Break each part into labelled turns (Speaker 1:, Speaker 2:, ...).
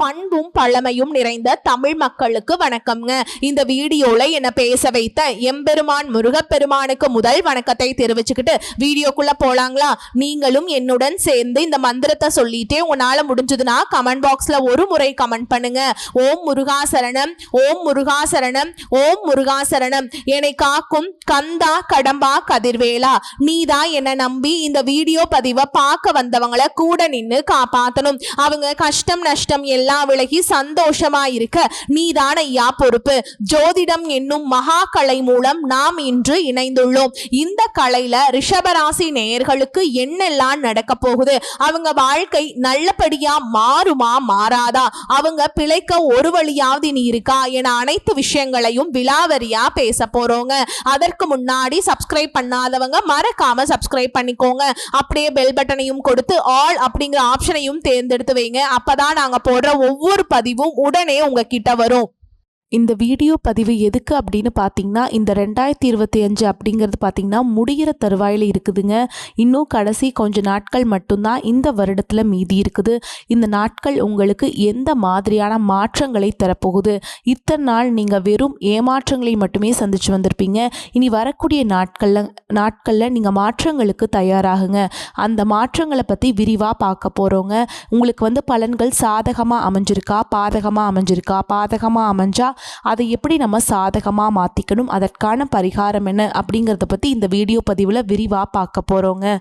Speaker 1: பண்பும் பழமையும் நிறைந்த தமிழ் மக்களுக்கு வணக்கம்ங்க. இந்த வீடியோல என்ன பேச வைத்த எம்பெருமான் முருகப்பெருமானுக்கு முதல் வணக்கத்தை தெரிவிச்சுக்கிட்டு வீடியோக்குள்ள போலாங்களா? நீங்களும் என்னுடன் சேர்ந்து இந்த மந்திரத்தை சொல்லிட்டே உங்களால முடிஞ்சதுன்னா கமெண்ட் பாக்ஸ்ல ஒரு முறை கமெண்ட் பண்ணுங்க. ஓம் முருகாசரணம், ஓம் முருகாசரணம், ஓம் முருகாசரணம். என்னை காக்கும் கந்தா கடம்பா கதிர்வேலா, நீதான் என்ன நம்பி இந்த வீடியோ பதிவை பார்க்க வந்தவங்களை கூட நின்று காப்பாத்தணும். அவங்க கஷ்டம் நஷ்டம் எல்லாம் விலகி சந்தோஷமா இருக்க நீதான ஐயா பொறுப்பு. ஜோதிடம் என்னும் மகா கலை மூலம் நாம் இன்று இணைந்துள்ளோம். இந்த கலையில ரிஷபராசி நேயர்களுக்கு என்னெல்லாம் நடக்க போகுது, அவங்க வாழ்க்கை நல்லபடியா மாறுமா மாறாதா, அவங்க பிழைக்க ஒரு வழியாவது நீ இருக்கா என அனைத்து விஷயங்களையும் விலாவரியா பேச போறோங்க. அதற்கு முன்னாடி சப்ஸ்கிரைப் பண்ணாதவங்க மறக்காம சப்ஸ்கிரைப் பண்ணிக்கோங்க. அப்படியே பெல் பட்டனையும் கொடுத்து ஆல் அப்படிங்கிற ஆப்ஷனையும் தேர்ந்தெடுத்து வைங்க. அப்பதான் நாங்க போடுற ஒவ்வொரு பதிவும் உடனே உங்ககிட்ட வரும்.
Speaker 2: இந்த வீடியோ பதிவு எதுக்கு அப்படின்னு பார்த்தீங்கன்னா, இந்த 2025 அப்படிங்கிறது பார்த்தீங்கன்னா முடிகிற தருவாயில் இருக்குதுங்க. இன்னும் கடைசி கொஞ்ச நாட்கள் மட்டும்தான் இந்த வருடத்தில் மீதி இருக்குது. இந்த நாட்கள் உங்களுக்கு எந்த மாதிரியான மாற்றங்களை தரப்போகுது? இத்தனை நாள் நீங்கள் வெறும் ஏமாற்றங்களை மட்டுமே சந்திச்சு வந்திருப்பீங்க. இனி வரக்கூடிய நாட்களில் நீங்கள் மாற்றங்களுக்கு தயாராகுங்க. அந்த மாற்றங்களை பற்றி விரிவாக பார்க்க போகிறோங்க. உங்களுக்கு பலன்கள் சாதகமாக அமைஞ்சிருக்கா, பாதகமாக அமைஞ்சிருக்கா? பாதகமாக அமைஞ்சா அதை எப்படி நம்ம சாதகமாக மாற்றிக்கணும், அதற்கான பரிகாரம் என்ன அப்படிங்கிறத பற்றி இந்த வீடியோ பதிவில் விரிவாக பார்க்க போகிறோங்க.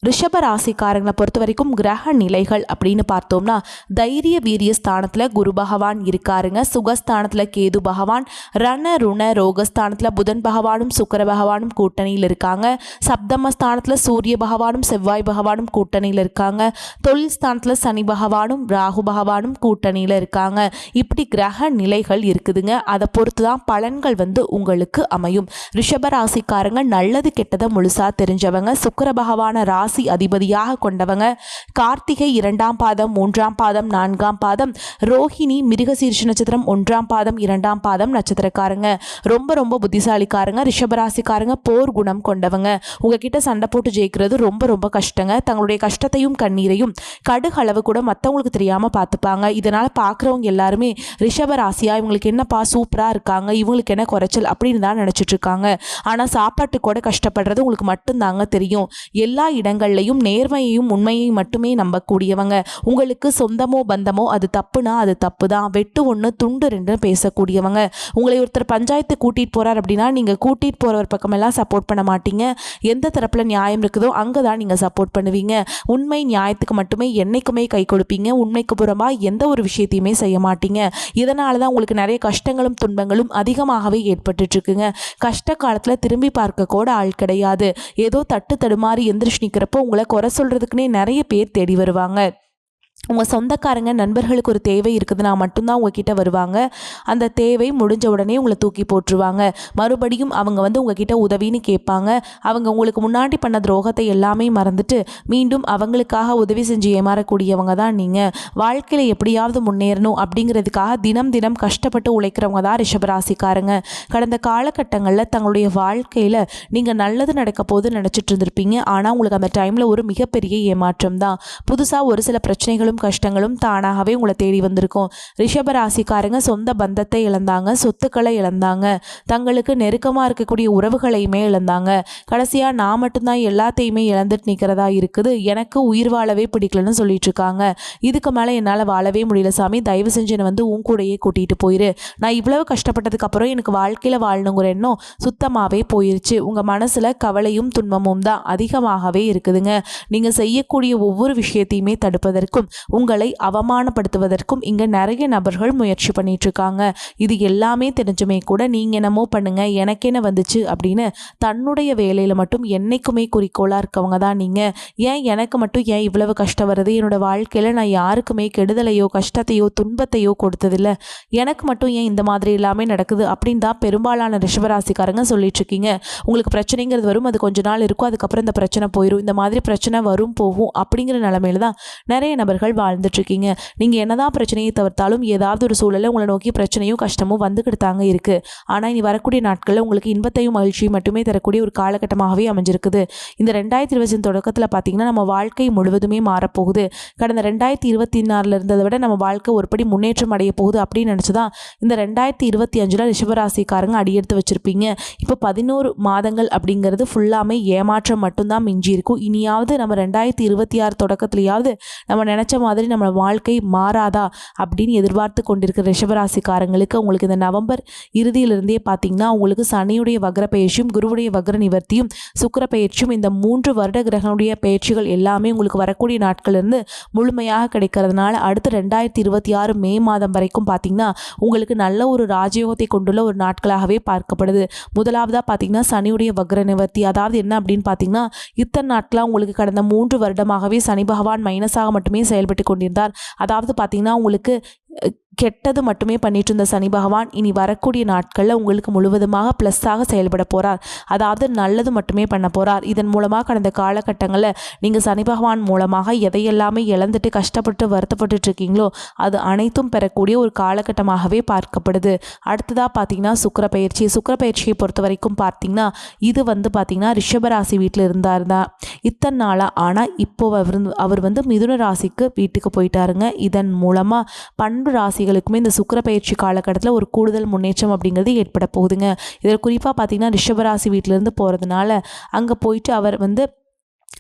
Speaker 2: ரிஷப ராசிக்காரங்களை பொறுத்த வரைக்கும் கிரக நிலைகள் அப்படின்னு பார்த்தோம்னா, தைரிய வீரிய ஸ்தானத்தில் குரு பகவான் இருக்காருங்க. சுகஸ்தானத்தில் கேது பகவான், ரண ருண ரோகஸ்தானத்தில் புதன் பகவானும் சுக்கிர பகவானும் கூட்டணியில் இருக்காங்க. சப்தமஸ்தானத்தில் சூரிய பகவானும் செவ்வாய் பகவானும் கூட்டணியில் இருக்காங்க. தொழில் ஸ்தானத்தில் சனி பகவானும் ராகு பகவானும் கூட்டணியில் இருக்காங்க. இப்படி கிரக நிலைகள் இருக்குதுங்க. அதை பொறுத்து தான் பலன்கள் உங்களுக்கு அமையும். ரிஷப ராசிக்காரங்க நல்லது கெட்டதை முழுசா தெரிஞ்சவங்க. சுக்கிர பகவான ராசி அதிபதியாக கொண்டவங்க. கார்த்திகை 2ஆம் பாதம், 3ஆம் பாதம், 4ஆம் பாதம், ரோஹிணி மிருகசீரிஷ நட்சத்திரம் 1ஆம் பாதம், 2ஆம் பாதம் நட்சத்திரக்காரங்க. ரொம்ப ரொம்ப புத்திசாலிக்காரங்க. ரிஷபராசிக்காரங்க போர் குணம் கொண்டவங்க. உங்ககிட்ட சண்டை போட்டு ஜெயிக்கிறது ரொம்ப ரொம்ப கஷ்டங்க. தங்களுடைய கஷ்டத்தையும் கண்ணீரையும் கடுகளவு கூட மற்றவங்களுக்கு தெரியாம பார்த்துப்பாங்க. இதனால பார்க்குறவங்க எல்லாருமே ரிஷபராசியா இவங்களுக்கு என்னப்பா சூப்பரா இருக்காங்க, இவங்களுக்கு என்ன குறைச்சல் அப்படின்னு தான் நினைச்சிட்டு இருக்காங்க. ஆனா சாப்பாட்டு கூட கஷ்டப்படுறது உங்களுக்கு மட்டும்தாங்க தெரியும். எல்லா இடங்கள்லையும் நேர்மையையும் உண்மையையும் மட்டுமே நம்பக்கூடியவங்க. உங்களுக்கு சொந்தமோ பந்தமோ அது தப்புனா அது தப்பு தான், வெட்டு ஒன்று துண்டு ரெண்டு பேசக்கூடியவங்க. உங்களை ஒருத்தர் பஞ்சாயத்து கூட்டிட்டு போறார் அப்படின்னா நீங்க கூட்டிட்டு போறவர் பக்கமெல்லாம் சப்போர்ட் பண்ண மாட்டீங்க. எந்த தரப்புல நியாயம் இருக்குதோ அங்கதான் நீங்க சப்போர்ட் பண்ணுவீங்க. உண்மை நியாயத்துக்கு மட்டுமே என்னைக்குமே கை கொடுப்பீங்க. உண்மைக்கு புறமா எந்த ஒரு விஷயத்தையுமே செய்ய மாட்டீங்க. இதனாலதான் உங்களுக்கு நிறைய கஷ்டங்களும் துன்பங்களும் அதிகமாகவே ஏற்பட்டு இருக்குங்க. கஷ்ட காலத்துல திரும்பி பார்க்க கூட ஆள் கிடையாது. ஏதோ தட்டு தடுமாறி எந்திரிச்சு நிற்கிறப்போ உங்களை குறை சொல்றதுக்குன்னே நிறைய பேர் தேடி வருவாங்க. உங்கள் சொந்தக்காரங்க நண்பர்களுக்கு ஒரு தேவை இருக்குதுன்னா மட்டும்தான் உங்ககிட்ட வருவாங்க. அந்த தேவை முடிஞ்ச உடனே உங்களை தூக்கி போட்டுருவாங்க. மறுபடியும் அவங்க உங்ககிட்ட உதவின்னு கேட்பாங்க. அவங்க உங்களுக்கு முன்னாடி பண்ண துரோகத்தை எல்லாமே மறந்துட்டு மீண்டும் அவங்களுக்காக உதவி செஞ்சு ஏமாறக்கூடியவங்க தான் நீங்கள். வாழ்க்கையில் எப்படியாவது முன்னேறணும் அப்படிங்கிறதுக்காக தினம் தினம் கஷ்டப்பட்டு உழைக்கிறவங்க தான் ரிஷபராசிக்காரங்க. கடந்த காலகட்டங்களில் தங்களுடைய வாழ்க்கையில் நீங்கள் நல்லது நடக்க போது நினச்சிட்டு இருந்திருப்பீங்க. ஆனால் உங்களுக்கு அந்த டைமில் ஒரு மிகப்பெரிய ஏமாற்றம் தான். புதுசாக ஒரு சில பிரச்சனைகளும் கஷ்டங்களும் தானாகவே உங்களை தேடி வந்திருக்கும். ரிஷபராசிக்காரங்க சொந்த பந்தத்தை இழந்தாங்க, சொத்துக்களை இழந்தாங்க, தங்களுக்கு நெருக்கமாக இருக்கக்கூடிய உறவுகளையுமே இழந்தாங்க. கடைசியாக நான் மட்டும்தான் எல்லாத்தையுமே இழந்துட்டு நிற்கிறதா இருக்குது, எனக்கு உயிர் வாழவே பிடிக்கலன்னு சொல்லிட்டு இருக்காங்க. இதுக்கு மேலே என்னால் வாழவே முடியல சாமி, தயவு செஞ்சு என்னை உன் கூடையே கூட்டிகிட்டு போயிரு. நான் இவ்வளவு கஷ்டப்பட்டதுக்கு அப்புறம் எனக்கு வாழ்க்கையில் வாழணுங்கிற எண்ணம் சுத்தமாகவே போயிருச்சு. உங்கள் மனசில் கவலையும் துன்பமும் தான் அதிகமாகவே இருக்குதுங்க. நீங்கள் செய்யக்கூடிய ஒவ்வொரு விஷயத்தையுமே தடுப்பதற்கும் உங்களை அவமானப்படுத்துவதற்கும் இங்க நிறைய நபர்கள் முயற்சி பண்ணிட்டு இருக்காங்க. இது எல்லாமே தெரிஞ்சுமே கூட நீங்க என்னமோ பண்ணுங்க எனக்கு என்ன வந்துச்சு அப்படின்னு தன்னுடைய வேலையில மட்டும் என்னைக்குமே குறிக்கோளா இருக்கவங்க தான் நீங்க. ஏன் எனக்கு மட்டும் ஏன் இவ்வளவு கஷ்டம் வருது, என்னோட வாழ்க்கையில நான் யாருக்குமே கெடுதலையோ கஷ்டத்தையோ துன்பத்தையோ கொடுத்ததில்லை, எனக்கு மட்டும் ஏன் இந்த மாதிரி எல்லாமே நடக்குது அப்படின்னு தான் பெரும்பாலான ரிஷபராசிக்காரங்க சொல்லிட்டு இருக்கீங்க. உங்களுக்கு பிரச்சனைங்கிறது வரும், அது கொஞ்ச நாள் இருக்கும், அதுக்கப்புறம் இந்த பிரச்சனை போயிடும். இந்த மாதிரி பிரச்சனை வரும் போகும் அப்படிங்கிற நிலைமையில தான் நிறைய நபர்கள் நபர்கள் வாழ்ந்துட்டு இருக்கீங்க. நீங்கள் என்னதான் பிரச்சனையை தவிர்த்தாலும் ஏதாவது ஒரு சூழலில் உங்களை நோக்கி பிரச்சனையும் கஷ்டமும் வந்துக்கிட்டு தாங்க இருக்குது. ஆனால் இனி வரக்கூடிய நாட்களில் உங்களுக்கு இன்பத்தையும் மகிழ்ச்சியும் மட்டுமே தரக்கூடிய ஒரு காலகட்டமாகவே அமைஞ்சிருக்குது. இந்த 2020 தொடக்கத்தில் பார்த்தீங்கன்னா நம்ம வாழ்க்கை முழுவதுமே மாறப்போகுது. கடந்த 2024 இருந்ததை விட நம்ம வாழ்க்கை ஒருபடி முன்னேற்றம் அடைய போகுது அப்படின்னு நினச்சி தான் இந்த 2025 ரிஷபராசிக்காரங்க அடியெடுத்து வச்சுருப்பீங்க. இப்போ 11 மாதங்கள் அப்படிங்கிறது ஃபுல்லாமே ஏமாற்றம் மட்டும்தான் மிஞ்சி இருக்கும். இனியாவது நம்ம 2026 தொடக்கத்துலையாவது நம்ம நினச்ச மாதிரி நம்ம வாழ்க்கை மாறாதா அப்படின்னு எதிர்பார்த்து கொண்டிருக்கிற ரிஷபராசிக்காரங்களுக்கு உங்களுக்கு இந்த நவம்பர் இறுதியிலிருந்தே பார்த்தீங்கன்னா உங்களுக்கு சனியுடைய வக்ர பயிற்சியும் குருவுடைய வக்ர நிவர்த்தியும் சுக்கிர பயிற்சியும் இந்த 3 வருட கிரகனுடைய பயிற்சிகள் எல்லாமே உங்களுக்கு வரக்கூடிய நாட்களிலிருந்து முழுமையாக கிடைக்கிறதுனால அடுத்த 2026 மே மாதம் வரைக்கும் பார்த்தீங்கன்னா உங்களுக்கு நல்ல ஒரு ராஜயோகத்தை கொண்டுள்ள ஒரு நாட்களாகவே பார்க்கப்படுது. முதலாவதாக பார்த்தீங்கன்னா சனியுடைய வக்ர நிவர்த்தி. அதாவது என்ன அப்படின்னு பார்த்தீங்கன்னா இத்தனை நாட்களாக உங்களுக்கு கடந்த 3 வருடமாகவே சனி பகவான் மைனஸாக மட்டுமே செயல்பட்டு கொண்டிருந்தார். அதாவது பார்த்தீங்கன்னா உங்களுக்கு கெட்டது மட்டுமே பண்ணிட்டு இருந்த சனி பகவான் இனி வரக்கூடிய நாட்களில் உங்களுக்கு முழுவதுமாக ப்ளஸ்ஸாக செயல்பட போகிறார். அதாவது நல்லது மட்டுமே பண்ண போகிறார். இதன் மூலமாக கடந்த காலகட்டங்களில் நீங்கள் சனி பகவான் மூலமாக எதையெல்லாமே இழந்துட்டு கஷ்டப்பட்டு வருத்தப்பட்டு இருக்கீங்களோ அது அனைத்தும் பெறக்கூடிய ஒரு காலகட்டமாகவே பார்க்கப்படுது. அடுத்ததாக பார்த்தீங்கன்னா சுக்கிர பயிற்சியை பொறுத்த வரைக்கும் பார்த்தீங்கன்னா இது பார்த்தீங்கன்னா ரிஷபராசி வீட்டில் இருந்தார் தான் இத்தனை நாளாக. ஆனால் இப்போ அவர் மிதுன ராசிக்கு வீட்டுக்கு போயிட்டாருங்க. இதன் மூலமாக 12 ராசிகளுக்குமே இந்த சுக்கிர பயிற்சி காலகட்டத்தில் ஒரு கூடுதல் முன்னேற்றம் அப்படிங்கிறது ஏற்பட போகுதுங்க. இதில் குறிப்பாக பார்த்தீங்கன்னா ரிஷபராசி வீட்டிலேருந்து போகிறதுனால அங்கே போயிட்டு அவர்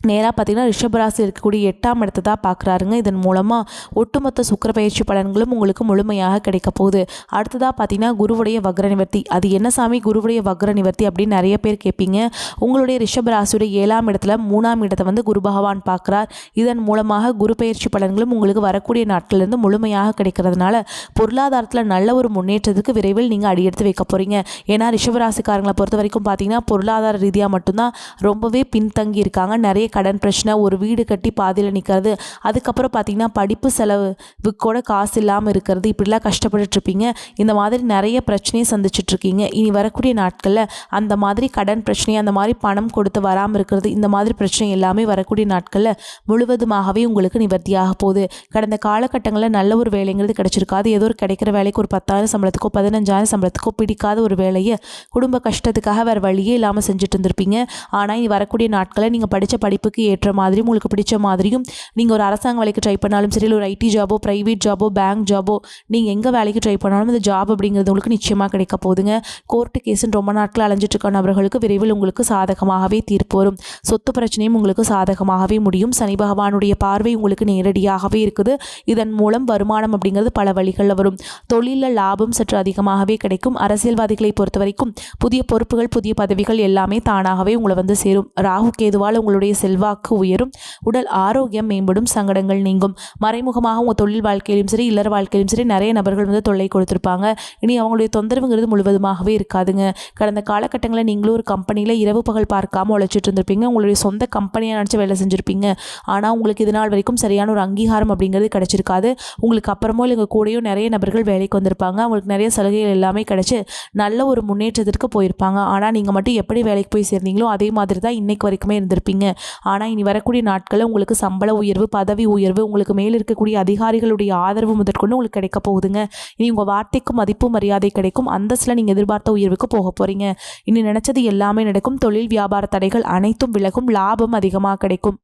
Speaker 2: நேராக பார்த்தீங்கன்னா ரிஷபராசி இருக்கக்கூடிய 8ஆம் இடத்தை தான் பார்க்குறாருங்க. இதன் மூலமாக ஒட்டுமொத்த சுக்கிர பயிற்சி பலன்களும் உங்களுக்கு முழுமையாக கிடைக்க போகுது. அடுத்ததாக பார்த்தீங்கன்னா குருவுடைய வக்ர நிவர்த்தி. அது என்ன சாமி குருவுடைய வக்ர நிவர்த்தி அப்படின்னு நிறைய பேர் கேட்பீங்க. உங்களுடைய ரிஷபராசியுடைய 7ஆம் இடத்துல 3ஆம் இடத்தை குரு பகவான் பார்க்குறார். இதன் மூலமாக குரு பயிற்சி பலன்களும் உங்களுக்கு வரக்கூடிய நாட்களிலிருந்து முழுமையாக கிடைக்கிறதுனால பொருளாதாரத்தில் நல்ல ஒரு முன்னேற்றத்துக்கு விரைவில் நீங்கள் அடியெடுத்து வைக்க போகிறீங்க. ஏன்னா ரிஷபராசிக்காரங்களை பொறுத்த வரைக்கும் பார்த்தீங்கன்னா பொருளாதார ரீதியாக மட்டும்தான் ரொம்பவே பின்தங்கி இருக்காங்க. நிறைய கடன் பிரச்சனை, ஒரு வீடு கட்டி பாதியில் நிற்கிறது, அதுக்கப்புறம் பார்த்தீங்கன்னா படிப்பு செலவுக்கு கூட காசு இல்லாமல் இருக்கிறது, இப்படிலாம் கஷ்டப்பட்டுட்டு இருப்பீங்க. இந்த மாதிரி நிறைய பிரச்சனையை சந்திச்சுட்டு இருக்கீங்க. இனி வரக்கூடிய நாட்களில் அந்த மாதிரி கடன் பிரச்சனை, அந்த மாதிரி பணம் கொடுத்து வராமல் இருக்கிறது, இந்த மாதிரி பிரச்சனை எல்லாமே வரக்கூடிய நாட்களில் முழுவதுமாகவே உங்களுக்கு நிவர்த்தியாக போகுது. கடந்த காலகட்டங்களில் நல்ல ஒரு வேலைங்கிறது கிடைச்சிருக்காது. ஏதோ ஒரு கிடைக்கிற வேலைக்கு ஒரு 10,000 சம்பளத்துக்கோ 15,000 சம்பளத்துக்கோ பிடிக்காத ஒரு வேலையை குடும்ப கஷ்டத்துக்காக வேறு வழியே இல்லாமல் செஞ்சுட்டு இருந்திருப்பீங்க. ஆனால் இனி வரக்கூடிய நாட்களில் நீங்கள் படித்த படிப்புக்கு ஏற்ற மாதிரியும் உங்களுக்கு பிடிச்ச மாதிரியும் நீங்கள் ஒரு அரசாங்க வேலைக்கு ட்ரை பண்ணாலும் சரி, ஒரு ஐடி ஜாபோ ப்ரைவேட் ஜாபோ பேங்க் ஜாபோ நீங்கள் எங்கே வேலைக்கு ட்ரை பண்ணாலும் இந்த ஜாப் அப்படிங்கிறது உங்களுக்கு நிச்சயமாக கிடைக்க போகுதுங்க. கோர்ட்டு கேஸுன்னு ரொம்ப நாட்கள் அலைஞ்சிட்டு இருக்க நபர்களுக்கு விரைவில் உங்களுக்கு சாதகமாகவே தீர்ப்பு வரும். சொத்து பிரச்சனையும் உங்களுக்கு சாதகமாகவே முடியும். சனி பகவானுடைய பார்வை உங்களுக்கு நேரடியாகவே இருக்குது. இதன் மூலம் வருமானம் அப்படிங்கிறது பல வழிகளில் வரும். தொழிலில் லாபம் சற்று அதிகமாகவே கிடைக்கும். அரசியல்வாதிகளை பொறுத்த வரைக்கும் புதிய பொறுப்புகள் புதிய பதவிகள் எல்லாமே தானாகவே உங்களை சேரும். ராகு கேதுவால் உங்களுடைய செல்வாக்கு உயரும். உடல் ஆரோக்கியம் மேம்படும். சங்கடங்கள் நீங்கும். மறைமுகமாக உங்கள் தொழில் வாழ்க்கையிலும் சரி இல்லற வாழ்க்கையிலும் சரி நிறைய நபர்கள் தொல்லை கொடுத்துருப்பாங்க. இனி அவங்களுடைய தொந்தரவுங்கிறது முழுவதுமாகவே இருக்காதுங்க. கடந்த காலகட்டங்களில் நீங்களும் ஒரு கம்பெனியில் இரவு பகல் பார்க்காம உழைச்சிட்டு இருந்திருப்பீங்க. உங்களுடைய சொந்த கம்பெனியை நினச்சி வேலை செஞ்சுருப்பீங்க. ஆனால் உங்களுக்கு இது நாள் வரைக்கும் சரியான ஒரு அங்கீகாரம் அப்படிங்கிறது கிடைச்சிருக்காது. உங்களுக்கு அப்புறமோ இல்லை கூடயோ நிறைய நபர்கள் வேலைக்கு வந்திருப்பாங்க. அவங்களுக்கு நிறைய சலுகைகள் எல்லாமே கிடைச்சி நல்ல ஒரு முன்னேற்றத்திற்கு போயிருப்பாங்க. ஆனால் நீங்கள் மட்டும் எப்படி வேலைக்கு போய் சேர்ந்தீங்களோ அதே மாதிரி தான் இன்னைக்கு வரைக்குமே இருந்திருப்பீங்க. ஆனால் இனி வரக்கூடிய நாட்களில் உங்களுக்கு சம்பள உயர்வு பதவி உயர்வு உங்களுக்கு மேல் இருக்கக்கூடிய அதிகாரிகளுடைய ஆதரவு முதற்கொண்டு உங்களுக்கு கிடைக்க போகுதுங்க. இனி உங்கள் வார்த்தைக்கு மதிப்பு மரியாதை கிடைக்கும். அந்தஸ்தில் நீங்கள் எதிர்பார்த்த உயர்வுக்கு போக போகிறீங்க. இனி நினைச்சது எல்லாமே நடக்கும். தொழில் வியாபார தடைகள் அனைத்தும் விலகும். லாபம் அதிகமாக கிடைக்கும்.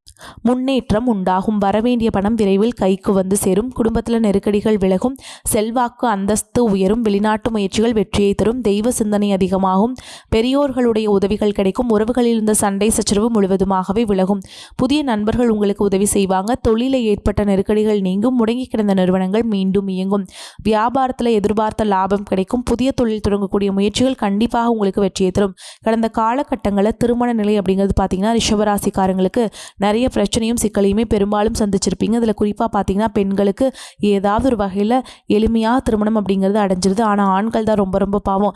Speaker 2: முன்னேற்றம் உண்டாகும். வரவேண்டிய பணம் விரைவில் கைக்கு சேரும். குடும்பத்தில் நெருக்கடிகள் விலகும். செல்வாக்கு அந்தஸ்து உயரும். வெளிநாட்டு முயற்சிகள் வெற்றியை தரும். தெய்வ சிந்தனை அதிகமாகும். பெரியோர்களுடைய உதவிகள் கிடைக்கும். உறவுகளில் இருந்த சண்டை சச்சரவு முழுவதுமாகவே விலகும். புதிய நண்பர்கள் உங்களுக்கு உதவி செய்வாங்க. தொழிலில் ஏற்பட்ட நெருக்கடிகள் நீங்கும். முடங்கி கிடந்த நிறுவனங்கள் மீண்டும் இயங்கும். வியாபாரத்தில் எதிர்பார்த்த லாபம் கிடைக்கும். புதிய தொழில் தொடங்கக்கூடிய முயற்சிகள் கண்டிப்பாக உங்களுக்கு வெற்றியை தரும். கடந்த காலகட்டங்களில் திருமண நிலை அப்படிங்கிறது பார்த்தீங்கன்னா ரிஷபராசிக்காரங்களுக்கு நிறைய பிரச்சனையும் சிக்கலையுமே பெரும்பாலும் சந்திச்சிருப்பீங்க. இதில் குறிப்பாக பார்த்தீங்கன்னா பெண்களுக்கு ஏதாவது ஒரு வகையில் எளிமையாக திருமணம் அப்படிங்கிறது அடைஞ்சிருது. ஆனால் ஆண்கள் தான் ரொம்ப ரொம்ப பாவம்.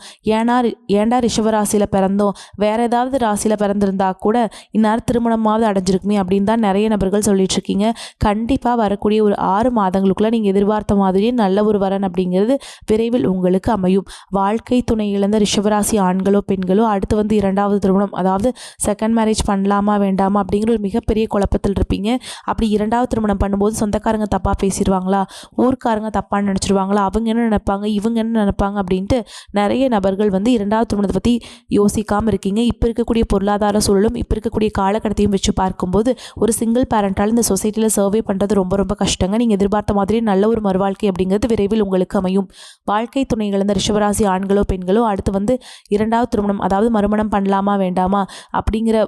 Speaker 2: ஏன்டா ரிஷபராசியில் பிறந்தோம், வேற ஏதாவது ராசியில் பிறந்திருந்தா கூட இந்நேரம் திருமணமாவது எப்படியாவது அடைஞ்சிருக்குமே அப்படின்னு தான் நிறைய நபர்கள் சொல்லிட்டு இருக்கீங்க. கண்டிப்பாக வரக்கூடிய ஒரு 6 மாதங்களுக்குள்ள நீங்கள் எதிர்பார்த்த மாதிரியே நல்ல ஒரு வரன் அப்படிங்கிறது விரைவில் உங்களுக்கு அமையும். வாழ்க்கை துணை இழந்த ரிஷபராசி ஆண்களோ பெண்களோ அடுத்து வந்து 2வது திருமணம், அதாவது செகண்ட் மேரேஜ் பண்ணலாமா வேண்டாமா அப்படிங்கிற ஒரு மிகப்பெரிய குழப்பத்தில் இருப்பீங்க. அப்படி 2வது திருமணம் பண்ணும்போது சொந்தக்காரங்க தப்பாக பேசிடுவாங்களா, ஊர்க்காரங்க தப்பாக நினச்சிருவாங்களா, அவங்க என்ன நினைப்பாங்க, இவங்க என்ன நினைப்பாங்க அப்படின்ட்டு நிறைய நபர்கள் வந்து 2வது திருமணத்தை பற்றி யோசிக்காமல் இருக்கீங்க. இப்போ இருக்கக்கூடிய பொருளாதார சூழலும் இப்போ இருக்கக்கூடிய காலகட்டத்தையும் வச்சு பார்க்கும்போது ஒரு சிங்கிள் பேரண்டால் இந்த சொசைட்டியில் சர்வே பண்ணுறது ரொம்ப ரொம்ப கஷ்டங்க. நீங்கள் எதிர்பார்த்த மாதிரி நல்ல ஒரு மறுவாழ்க்கை அப்படிங்கிறது விரைவில் உங்களுக்கு அமையும். வாழ்க்கை துணை இழந்த ரிஷபராசி ஆண்களோ பெண்களோ அடுத்து வந்து 2வது திருமணம், அதாவது மறுமணம் பண்ணலாமா வேண்டாமா அப்படிங்கிற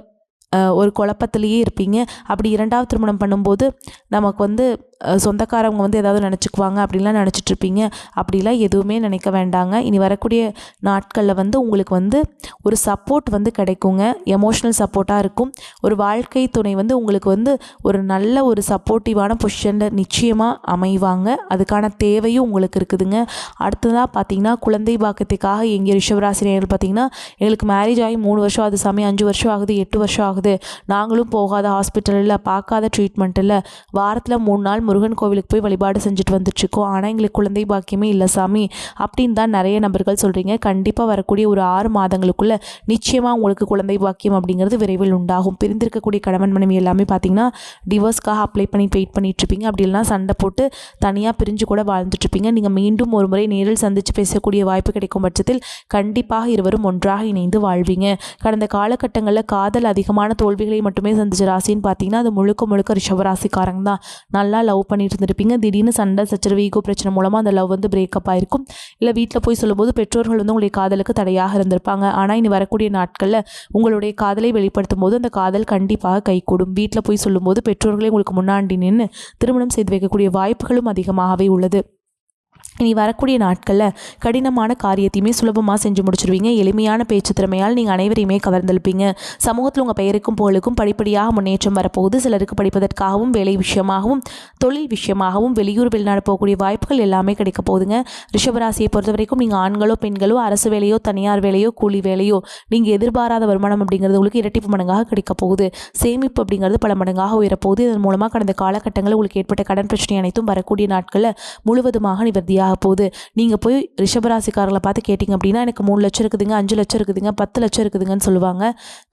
Speaker 2: ஒரு குழப்பத்திலேயே இருப்பீங்க. அப்படி 2வது திருமணம் பண்ணும்போது நமக்கு வந்து சொந்தக்காரவங்க வந்து ஏதாவது நினச்சிக்குவாங்க அப்படின்லாம் நினச்சிட்ருப்பீங்க. அப்படிலாம் எதுவுமே நினைக்க வேண்டாங்க. இனி வரக்கூடிய நாட்களில் வந்து உங்களுக்கு வந்து ஒரு சப்போர்ட் வந்து கிடைக்குங்க. எமோஷ்னல் சப்போர்ட்டாக இருக்கும். ஒரு வாழ்க்கை துணை வந்து உங்களுக்கு வந்து ஒரு நல்ல ஒரு சப்போர்ட்டிவான பொசிஷனில் நிச்சயமாக அமைவாங்க. அதுக்கான தேவையும் உங்களுக்கு இருக்குதுங்க. அடுத்ததாக பார்த்தீங்கன்னா குழந்தை பாக்கியத்துக்காக எங்கள் ரிஷபராசி நேயர்கள் பார்த்தீங்கன்னா எங்களுக்கு மேரேஜ் ஆகி 3 வருஷம் ஆகுது சாமி, 5 வருஷம் ஆகுது, 8 வருஷம் ஆகுது, நாங்களும் போகாத ஹாஸ்பிட்டல் இல்லை, பார்க்காத ட்ரீட்மெண்ட் இல்லை, வாரத்தில் 3 நாள் முருகன் கோவிலுக்கு போய் வழிபாடு செஞ்சுட்டு வந்துட்டுருக்கோம், ஆனால் எங்களுக்கு குழந்தை பாக்கியமே இல்லை சாமி அப்படின்னு தான் நிறைய நபர்கள் சொல்கிறீங்க. கண்டிப்பாக வரக்கூடிய ஒரு 6 மாதங்களுக்குள்ள நிச்சயமாக உங்களுக்கு குழந்தை பாக்கியம் அப்படிங்கிறது விரைவில் உண்டாகும். பிரிந்திருக்கக்கூடிய கணவன் மனைவி எல்லாமே பார்த்தீங்கன்னா டிவோர்ஸ்க்காக அப்ளை பண்ணி வெயிட் பண்ணிட்டுருப்பீங்க. அப்படி இல்லைனா சண்டை போட்டு தனியாக பிரிஞ்சு கூட வாழ்ந்துட்டுருப்பீங்க. நீங்கள் மீண்டும் ஒரு முறை நேரில் சந்தித்து பேசக்கூடிய வாய்ப்பு கிடைக்கும் பட்சத்தில் கண்டிப்பாக இருவரும் ஒன்றாக இணைந்து வாழ்வீங்க. கடந்த காலகட்டங்களில் காதல் அதிகமான தோல்விகளை மட்டுமே சந்திச்ச ராசின்னு பார்த்தீங்கன்னா அது முழுக்க ரிஷபராசிக்காரங்க தான். நல்லா லவ் பண்ணிட்டு இருந்திருப்பீங்க. திடீர்னு சண்டை சச்சரவு ஈகோ பிரச்சனை மூலமாக அந்த லவ் வந்து பிரேக்கப் ஆயிருக்கும். இல்லை வீட்டில் போய் சொல்லும்போது பெற்றோர்கள் வந்து உங்களுடைய காதலுக்கு தடையாக இருந்திருப்பாங்க. ஆனால் இனி வரக்கூடிய நாட்களில் உங்களுடைய காதலை வெளிப்படுத்தும் போது அந்த காதல் கண்டிப்பாக கைகூடும். வீட்டில் போய் சொல்லும்போது பெற்றோர்களே உங்களுக்கு முன்னாடி நின்று திருமணம் செய்து வைக்கக்கூடிய வாய்ப்புகளும் அதிகமாகவே உள்ளது. இனி வரக்கூடிய நாட்களில் கடினமான காரியத்தையுமே சுலபமாக செஞ்சு முடிச்சிருவீங்க. எளிமையான பேச்சு திறமையால் நீங்கள் அனைவரையுமே கவர்ந்தெழுப்பீங்க. சமூகத்தில் உங்கள் பெயருக்கும் புகழுக்கும் படிப்படியாக முன்னேற்றம் வரப்போகுது. சிலருக்கு படிப்பதற்காகவும் வேலை விஷயமாகவும் தொழில் விஷயமாகவும் வெளியூர் வெளிநாடு போகக்கூடிய வாய்ப்புகள் எல்லாமே கிடைக்க போகுதுங்க. ரிஷபராசியை பொறுத்த வரைக்கும் நீங்கள் ஆண்களோ பெண்களோ அரசு வேலையோ தனியார் வேலையோ கூலி வேலையோ நீங்கள் எதிர்பாராத வருமானம் அப்படிங்கிறது உங்களுக்கு இரட்டிப்பு மடங்காக கிடைக்க போகுது. சேமிப்பு அப்படிங்கிறது பல மடங்காக உயரப்போகுது. இதன் மூலமாக கடந்த காலகட்டங்களில் உங்களுக்கு ஏற்பட்ட கடன் பிரச்சனை அனைத்தும் வரக்கூடிய நாட்களில் முழுவதுமாக நிவர்த்தியாக போகுது. நீங்கள் போய் ரிஷபராசிக்காரர்களை பார்த்து கேட்டிங்க அப்படின்னா எனக்கு 3 லட்சம் இருக்குதுங்க, 5 லட்சம் இருக்குதுங்க, 10 லட்சம் இருக்குதுங்கன்னு சொல்லுவாங்க.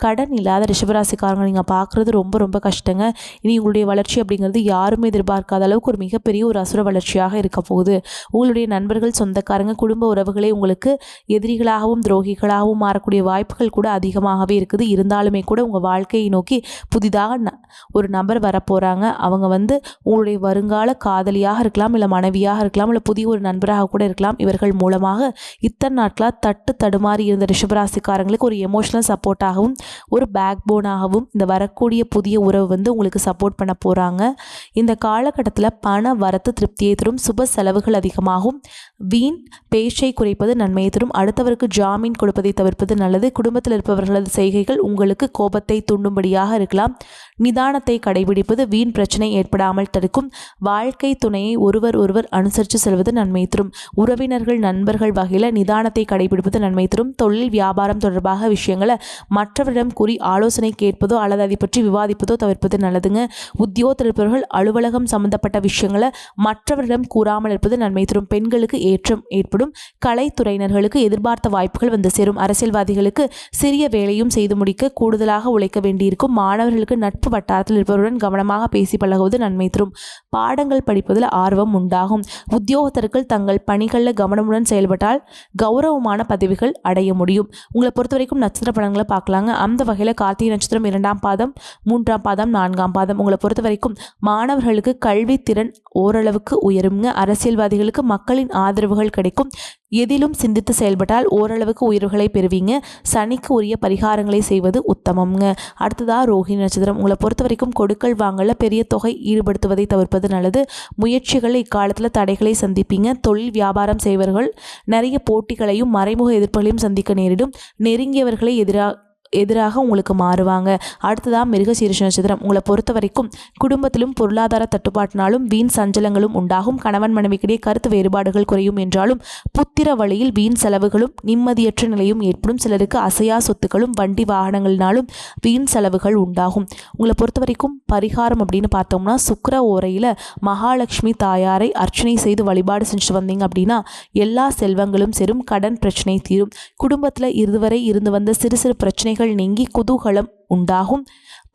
Speaker 2: கடன் இல்லாத ரிஷபராசிக்காரங்க நீங்கள் பார்க்குறது ரொம்ப கஷ்டங்க. இனி உங்களுடைய வளர்ச்சி அப்படிங்கிறது யாருமே எதிர்பார்க்காத அளவுக்கு ஒரு மிகப்பெரிய ஒரு அசுர வளர்ச்சியாக இருக்க போகுது. உங்களுடைய நண்பர்கள், சொந்தக்காரங்க, குடும்ப உறவுகளே உங்களுக்கு எதிரிகளாகவும் துரோகிகளாகவும் மாறக்கூடிய வாய்ப்புகள் கூட அதிகமாகவே இருக்குது. இருந்தாலுமே கூட உங்கள் வாழ்க்கையை நோக்கி புதிதாக ஒரு நபர் வரப்போகிறாங்க. அவங்க வந்து உங்களுடைய வருங்கால காதலியாக இருக்கலாம், இல்லை மனைவியாக இருக்கலாம், இல்லை புதிய ஒரு நண்பராக கூட இருக்கலாம். இவர்கள் மூலமாக இத்தனை நாட்களாக தடுமாறி இருந்த ரிஷபராசிக்காரங்களுக்கு ஒரு எமோஷனல் சப்போர்ட்டாகவும் ஒரு பேக் போனாகவும் இந்த வரக்கூடிய புதிய உறவு வந்து உங்களுக்கு சப்போர்ட் பண்ண போகிறாங்க. இந்த காலகட்டத்தில் பண வரத்து திருப்தியை தரும். சுப செலவுகள் அதிகமாகும். வீண் பேச்சை குறைப்பது நன்மையை தரும். அடுத்தவருக்கு ஜாமீன் கொடுப்பதை தவிர்ப்பது நல்லது. குடும்பத்தில் இருப்பவர்களது செய்கைகள் உங்களுக்கு கோபத்தை தூண்டும்படியாக இருக்கலாம். நிதானத்தை கடைபிடிப்பது வீண் பிரச்சனை ஏற்படாமல் தடுக்கும். வாழ்க்கை துணையை ஒருவர் அனுசரித்து செல்வது நன்மை தரும். உறவினர்கள், நண்பர்கள் வகையில் நிதானத்தை கடைபிடிப்பது நன்மை தரும். தொழில் வியாபாரம் தொடர்பாக விஷயங்களை மற்றவரிடம் கூறி ஆலோசனை கேட்பதோ அல்லது அதை பற்றி விவாதிப்பதோ தவிர்ப்பது நல்லதுங்க. உத்தியோகத்தில் இருப்பவர்கள் அலுவலகம் சம்பந்தப்பட்ட விஷயங்களை மற்றவரிடம் கூறாமல் இருப்பது நன்மை தரும். பெண்களுக்கு ஏற்றம் ஏற்படும். கலைத்துறையினர்களுக்கு எதிர்பார்த்த வாய்ப்புகள் வந்து சேரும். அரசியல்வாதிகளுக்கு சிறிய வேலையும் செய்து முடிக்க கூடுதலாக உழைக்க வேண்டியிருக்கும். மாணவர்களுக்கு நட்பு வட்டாரத்தில் இருப்பவருடன் கவனமாக பேசி பழகுவது நன்மை தரும். பாடங்கள் படிப்பதில் ஆர்வம் உண்டாகும். உத்தியோகத்தர்கள் தங்கள் பணிகளில் கவனமுடன் செயல்பட்டால் கௌரவமான பதவிகள் அடைய முடியும். உங்களை பொறுத்த வரைக்கும் நட்சத்திர பலன்களை பார்க்கலாங்க. அந்த வகையில் கார்த்திகை நட்சத்திரம் 2ஆம் பாதம், 3ஆம் பாதம், 4ஆம் பாதம். உங்களை பொறுத்த வரைக்கும் மாணவர்களுக்கு கல்வி திறன் ஓரளவுக்கு உயருங்க. அரசியல்வாதிகளுக்கு மக்களின் ஆதரவுகள் கிடைக்கும். எதிலும் சிந்தித்து செயல்பட்டால் ஓரளவுக்கு உயர்வுகளை பெறுவீங்க. சனிக்கு உரிய பரிகாரங்களை செய்வது உத்தமம்ங்க. அடுத்ததாக ரோஹிணி நட்சத்திரம். உங்களை பொறுத்த வரைக்கும் கொடுக்கல் வாங்கல பெரிய தொகை ஈடுபடுத்துவதை தவிர்ப்பது நல்லது. முயற்சிகள் இக்காலத்தில் தடைகளை சந்திப்பீங்க. தொழில் வியாபாரம் செய்வர்கள் நிறைய போட்டிகளையும் மறைமுக எதிர்ப்புகளையும் சந்திக்க நேரிடும். நெருங்கியவர்களை எதிராக உங்களுக்கு மாறுவாங்க. அடுத்ததாக மிருகசீரிஷ நட்சத்திரம். உங்களை பொறுத்த வரைக்கும் குடும்பத்திலும் பொருளாதார தட்டுப்பாட்டினாலும் வீண் சஞ்சலங்களும் உண்டாகும். கணவன் மனைவிக்கிடையே கருத்து வேறுபாடுகள் குறையும் என்றாலும் புத்திர வழியில் வீண் செலவுகளும் நிம்மதியற்ற நிலையும் ஏற்படும். சிலருக்கு அசையா சொத்துக்களும் வண்டி வாகனங்கள்னாலும் வீண் செலவுகள் உண்டாகும். உங்களை பொறுத்த வரைக்கும் பரிகாரம் அப்படின்னு பார்த்தோம்னா சுக்கிர ஓரையில் மகாலட்சுமி தாயாரை அர்ச்சனை செய்து வழிபாடு செஞ்சுட்டு வந்தீங்க அப்படின்னா எல்லா செல்வங்களும் சேரும், கடன் பிரச்சனை தீரும். குடும்பத்தில் இதுவரை இருந்து வந்த சிறு சிறு பிரச்சனைகள் நீங்கி குதூகலம் உண்டாகும்.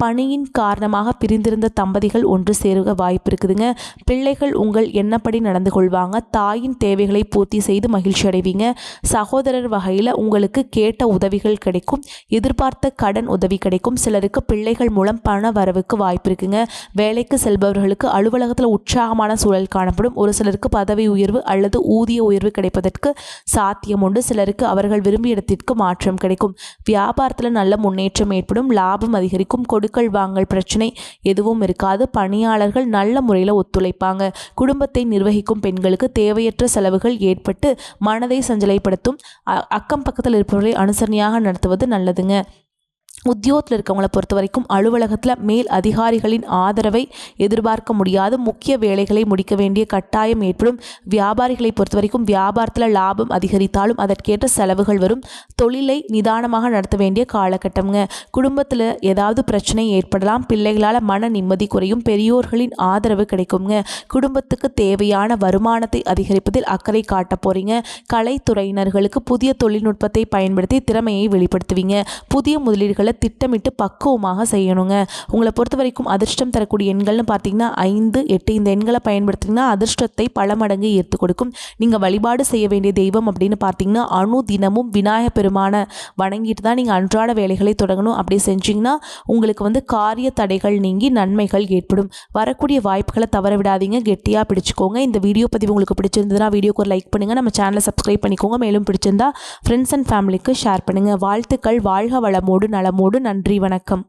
Speaker 2: பணியின் காரணமாக பிரிந்திருந்த தம்பதிகள் ஒன்று சேருக வாய்ப்பு இருக்குதுங்க. பிள்ளைகள் உங்கள் எண்ணப்படி நடந்து கொள்வாங்க. தாயின் தேவைகளை பூர்த்தி செய்து மகிழ்ச்சி அடைவீங்க. சகோதரர் வகையில் உங்களுக்கு கேட்ட உதவிகள் கிடைக்கும். எதிர்பார்த்த கடன் உதவி கிடைக்கும். சிலருக்கு பிள்ளைகள் மூலம் பண வரவுக்கு வாய்ப்பு இருக்குங்க. வேலைக்கு செல்பவர்களுக்கு அலுவலகத்தில் உற்சாகமான சூழல் காணப்படும். ஒரு சிலருக்கு பதவி உயர்வு அல்லது ஊதிய உயர்வு கிடைப்பதற்கு சாத்தியம் உண்டு. சிலருக்கு அவர்கள் விரும்பிய இடத்திற்கு மாற்றம் கிடைக்கும். வியாபாரத்தில் நல்ல முன்னேற்றம் ஏற்படும். லாபம் அதிகரிக்கும். கொடுக்கல் வாங்கல் பிரச்சனை எதுவும் இருக்காது. பணியாளர்கள் நல்ல முறையில் ஒத்துழைப்பாங்க. குடும்பத்தை நிர்வகிக்கும் பெண்களுக்கு தேவையற்ற செலவுகள் ஏற்பட்டு மனதை சஞ்சலைப்படுத்தும். அக்கம் பக்கத்தில் இருப்பவர்களை அனுசரணையாக நடத்துவது நல்லதுங்க. உத்தியோகத்தில் இருக்கவங்களை பொறுத்த வரைக்கும் அலுவலகத்தில் மேல் அதிகாரிகளின் ஆதரவை எதிர்பார்க்க முடியாது. முக்கிய வேலைகளை முடிக்க வேண்டிய கட்டாயம் ஏற்படும். வியாபாரிகளை பொறுத்த வரைக்கும் வியாபாரத்தில் லாபம் அதிகரித்தாலும் அதற்கேற்ற செலவுகள் வரும். தொழிலை நிதானமாக நடத்த வேண்டிய காலகட்டம்ங்க. குடும்பத்தில் ஏதாவது பிரச்சனை ஏற்படலாம். பிள்ளைகளால் மன நிம்மதி குறையும். பெரியோர்களின் ஆதரவு கிடைக்குங்க. குடும்பத்துக்கு தேவையான வருமானத்தை அதிகரிப்பதில் அக்கறை காட்ட போறீங்க. கலைத்துறையினர்களுக்கு புதிய தொழில்நுட்பத்தை பயன்படுத்தி திறமையை வெளிப்படுத்துவீங்க. புதிய முதலீடுகளை திட்டமிட்டு பக்குவமாக செய்யணுங்க. உங்களை பொறுத்த வரைக்கும் அதிர்ஷ்டம் தரக்கூடிய எண்கள்னு பார்த்தீங்கன்னா 5, 8 இந்த எண்களை பயன்படுத்திங்கன்னா அதிர்ஷ்டத்தை பல மடங்கு ஈர்த்து கொடுக்கும். நீங்கள் வழிபாடு செய்ய வேண்டிய தெய்வம் அப்படின்னு பார்த்தீங்கன்னா தினமும் விநாயகர் பெருமானை வணங்கிட்டு தான் நீங்கள் அன்றாட வேலைகளை தொடங்கணும். அப்படி செஞ்சிங்கன்னா உங்களுக்கு காரிய தடைகள் நீங்கி நன்மைகள் ஏற்படும். வரக்கூடிய வாய்ப்புகளை தவற விடாதீங்க. கெட்டியாக பிடிச்சிக்கோங்க. இந்த வீடியோ பதிவு உங்களுக்கு பிடிச்சிருந்ததுன்னா வீடியோக்கு ஒரு லைக் பண்ணுங்கள். நம்ம சேனலை சப்ஸ்கிரைப் பண்ணிக்கோங்க. மேலும் பிடிச்சிருந்தா ஃப்ரெண்ட்ஸ் அண்ட் ஃபேமிலிக்கு ஷேர் பண்ணுங்கள். வாழ்த்துக்கள். வாழ்க வளமோடு நலமோடு. நன்றி. வணக்கம்.